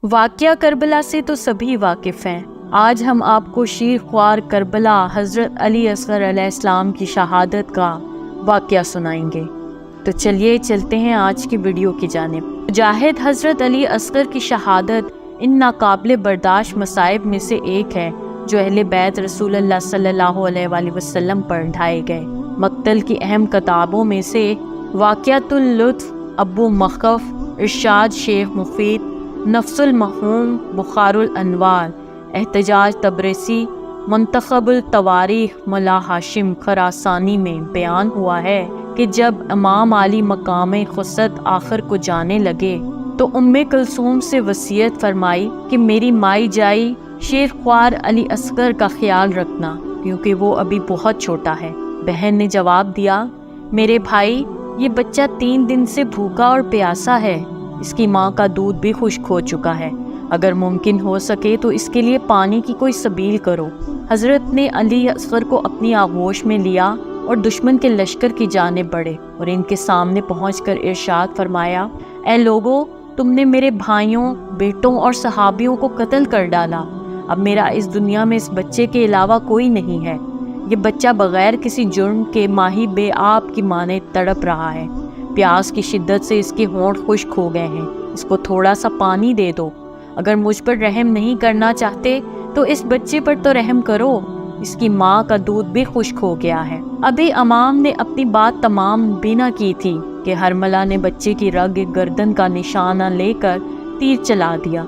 واقعہ کربلا سے تو سبھی واقف ہیں۔ آج ہم آپ کو شیر خوار کربلا حضرت علی اصغر علیہ السلام کی شہادت کا واقعہ سنائیں گے۔ تو چلیے چلتے ہیں آج کی ویڈیو کی جانب۔ مجاہد حضرت علی اصغر کی شہادت ان ناقابل برداشت مصائب میں سے ایک ہے جو اہل بیت رسول اللہ صلی اللہ علیہ وآلہ وسلم پر ڈھائے گئے۔ مقتل کی اہم کتابوں میں سے واقعۃ اللطف ابو مخف، ارشاد شیخ مفید، نفس المفہوم بخار الانوار، احتجاج تبریسی، منتخب التواریخ مولا ہاشم خراسانی میں بیان ہوا ہے کہ جب امام علی مقام خست آخر کو جانے لگے تو ام کلثوم سے وصیت فرمائی کہ میری مائی جائی شیر خوار علی اصغر کا خیال رکھنا کیونکہ وہ ابھی بہت چھوٹا ہے۔ بہن نے جواب دیا، میرے بھائی یہ بچہ 3 دن سے بھوکا اور پیاسا ہے، اس کی ماں کا دودھ بھی خشک ہو چکا ہے، اگر ممکن ہو سکے تو اس کے لیے پانی کی کوئی سبیل کرو۔ حضرت نے علی اصغر کو اپنی آغوش میں لیا اور دشمن کے لشکر کی جانب بڑھے اور ان کے سامنے پہنچ کر ارشاد فرمایا، اے لوگو، تم نے میرے بھائیوں، بیٹوں اور صحابیوں کو قتل کر ڈالا۔ اب میرا اس دنیا میں اس بچے کے علاوہ کوئی نہیں ہے۔ یہ بچہ بغیر کسی جرم کے ماہی بے آب کی مانے تڑپ رہا ہے۔ پیاس کی شدت سے اس کے ہونٹ خشک ہو گئے ہیں، اس کو تھوڑا سا پانی دے دو۔ اگر مجھ پر رحم نہیں کرنا چاہتے تو اس بچے پر تو رحم کرو، اس کی ماں کا دودھ بھی خشک ہو گیا ہے۔ ابھی امام نے اپنی بات تمام بھی نہ کی تھی کہ ہرملہ نے بچے کی رگ گردن کا نشانہ لے کر تیر چلا دیا۔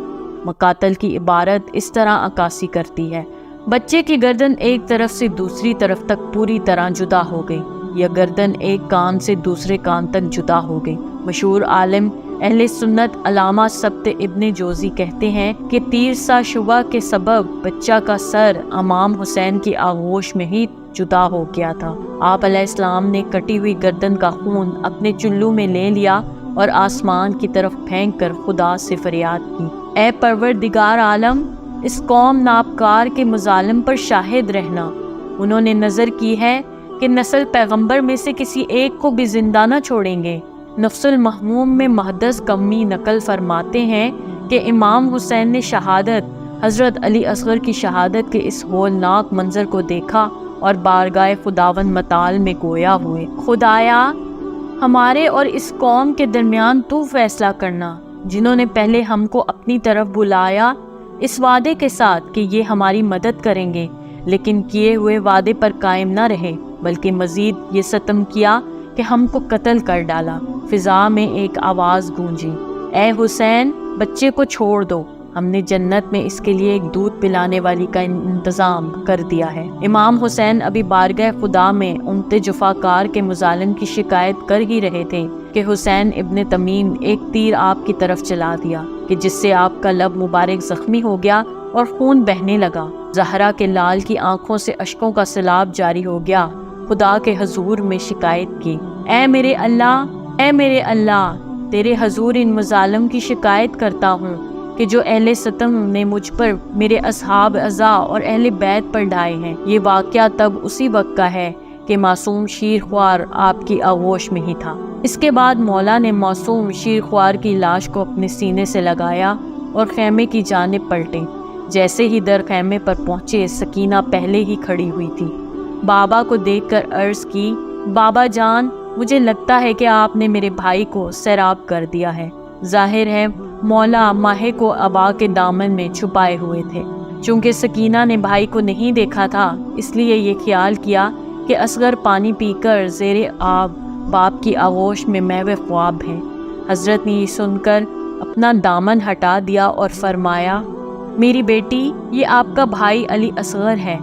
مقاتل کی عبارت اس طرح عکاسی کرتی ہے، بچے کی گردن ایک طرف سے دوسری طرف تک پوری طرح جدا ہو گئی، یا گردن ایک کان سے دوسرے کان تک جدا ہو گئی۔ مشہور عالم اہل سنت علامہ سبت ابن جوزی کہتے ہیں کہ تیر سا شبہ کے سبب بچہ کا سر امام حسین کی آغوش میں ہی جدا ہو گیا تھا۔ آپ علیہ السلام نے کٹی ہوئی گردن کا خون اپنے چلو میں لے لیا اور آسمان کی طرف پھینک کر خدا سے فریاد کی، اے پروردگار عالم، اس قوم نابکار کے مظالم پر شاہد رہنا۔ انہوں نے نظر کی ہے کہ نسل پیغمبر میں سے کسی ایک کو بھی زندہ نہ چھوڑیں گے۔ نفس المحموم میں محدث قمی نقل فرماتے ہیں کہ امام حسین نے شہادت حضرت علی اصغر کی شہادت کے اس ہولناک منظر کو دیکھا اور بارگاہ خداوند متعال میں گویا ہوئے، خدایا ہمارے اور اس قوم کے درمیان تو فیصلہ کرنا، جنہوں نے پہلے ہم کو اپنی طرف بلایا اس وعدے کے ساتھ کہ یہ ہماری مدد کریں گے، لیکن کیے ہوئے وعدے پر قائم نہ رہے بلکہ مزید یہ ستم کیا کہ ہم کو قتل کر ڈالا۔ فضا میں ایک آواز گونجی، اے حسین، بچے کو چھوڑ دو، ہم نے جنت میں اس کے لیے ایک دودھ پلانے والی کا انتظام کر دیا ہے۔ امام حسین ابھی بارگاہ خدا میں امت جفاکار کے مظالم کی شکایت کر ہی رہے تھے کہ حسین ابن تمیم ایک تیر آپ کی طرف چلا دیا کہ جس سے آپ کا لب مبارک زخمی ہو گیا اور خون بہنے لگا۔ زہرا کے لال کی آنکھوں سے اشکوں کا سیلاب جاری ہو گیا۔ خدا کے حضور میں شکایت کی، اے میرے اللہ، اے میرے اللہ، تیرے حضور ان مظالم کی شکایت کرتا ہوں کہ جو اہل ستم نے مجھ پر، میرے اصحاب اعزا اور اہل بیت پر ڈھائے ہیں۔ یہ واقعہ تب اسی وقت کا ہے کہ معصوم شیر خوار آپ کی آغوش میں ہی تھا۔ اس کے بعد مولا نے معصوم شیر خوار کی لاش کو اپنے سینے سے لگایا اور خیمے کی جانب پلٹے۔ جیسے ہی در خیمے پر پہنچے، سکینہ پہلے ہی کھڑی ہوئی تھی۔ بابا کو دیکھ کر عرض کی، بابا جان، مجھے لگتا ہے کہ آپ نے میرے بھائی کو سیراب کر دیا ہے۔ ظاہر ہے مولا ماہے کو عبا کے دامن میں چھپائے ہوئے تھے۔ چونکہ سکینہ نے بھائی کو نہیں دیکھا تھا، اس لیے یہ خیال کیا کہ اصغر پانی پی کر زیر آب باپ کی آغوش میں محو خواب ہے۔ حضرت نے یہ سن کر اپنا دامن ہٹا دیا اور فرمایا، میری بیٹی، یہ آپ کا بھائی علی اصغر ہے۔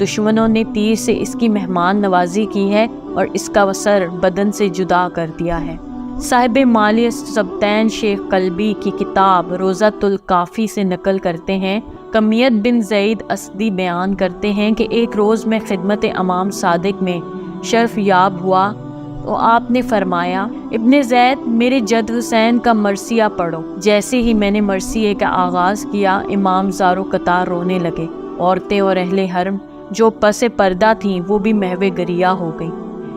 دشمنوں نے تیر سے اس کی مہمان نوازی کی ہے اور اس کا سر بدن سے جدا کر دیا ہے۔ صاحب مالی سبتین شیخ قلبی کی کتاب روضۃ الکافی سے نقل کرتے ہیں، کمیت بن زید اسدی بیان کرتے ہیں کہ ایک روز میں خدمت امام صادق میں شرف یاب ہوا تو آپ نے فرمایا، ابن زید، میرے جد حسین کا مرثیہ پڑھو۔ جیسے ہی میں نے مرثیے کا آغاز کیا، امام زارو قطار رونے لگے۔ عورتیں اور اہل حرم جو پس پردہ تھیں وہ بھی محو گریہ ہو گئی۔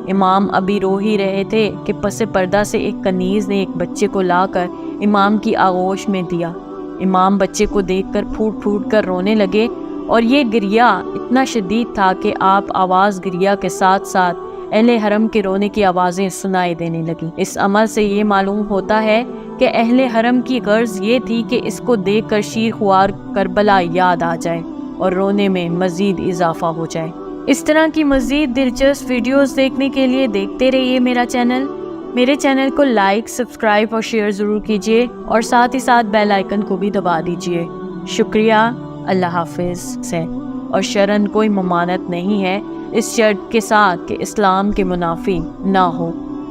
امام ابھی رو ہی رہے تھے کہ پس پردہ سے ایک کنیز نے ایک بچے کو لا کر امام کی آغوش میں دیا۔ امام بچے کو دیکھ کر پھوٹ پھوٹ کر رونے لگے، اور یہ گریہ اتنا شدید تھا کہ آپ آواز گریہ کے ساتھ ساتھ اہل حرم کے رونے کی آوازیں سنائی دینے لگیں۔ اس عمل سے یہ معلوم ہوتا ہے کہ اہل حرم کی غرض یہ تھی کہ اس کو دیکھ کر شیر خوار کربلا یاد آ جائے اور رونے میں مزید اضافہ ہو جائے۔ اس طرح کی مزید دلچسپ ویڈیوز دیکھنے کے لیے دیکھتے رہیے میرے چینل کو لائک، سبسکرائب اور شیئر ضرور کیجیے، اور ساتھ ہی ساتھ بیل آئیکن کو بھی دبا دیجیے۔ شکریہ، اللہ حافظ سے۔ اور شرعاً کوئی ممانعت نہیں ہے اس شرط کے ساتھ کہ اسلام کے منافی نہ ہو۔